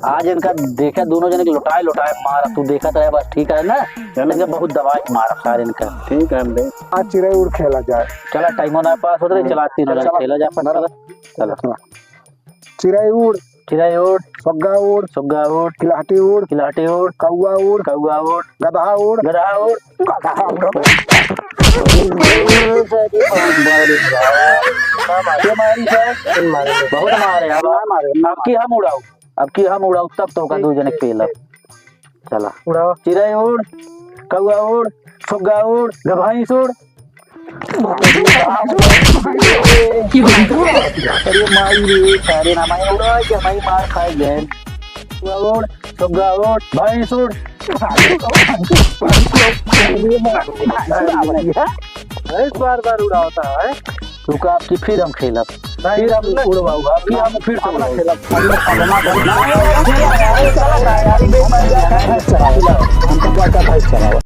आज इनका देखा दोनों जने लुटाए लुटाए मारा, तू देखा था बस ठीक है ना। इनका बहुत दवाई मारा सारे इनका। ठीक है बे, आज चिड़ै उड़ खेला जाए। चला टाइम ना पास होता है, चला तीनों जने खेला जा पर। चला चिड़ै उड़, चिड़ै उड़, सुग्गा उड़, सुग्गा उड़, खिलाटी उड़, खिलाटी उड़, कौआ उड़, कौआ उड़, गधा उड़, गधा उड़। गधा उड़। बहुत मारे अब की हम उड़ाऊ, अब की हम उड़ाऊ तब तो का दो जने खेलब। चला उड़ाओ। चिड़ै उड़, कौआ उड़, सुग्गा उड़, गभाई उड़। अरे माई रे सारे ना माई उड़ा के माई मार खाए गए। उड़, सुग्गा उड़, भैंस उड़। बार बार उड़ाता है। रुका आपकी फिर हम खेलब, फिर हम उड़वाऊंगा आपकी, हम फिर से खेलब। चला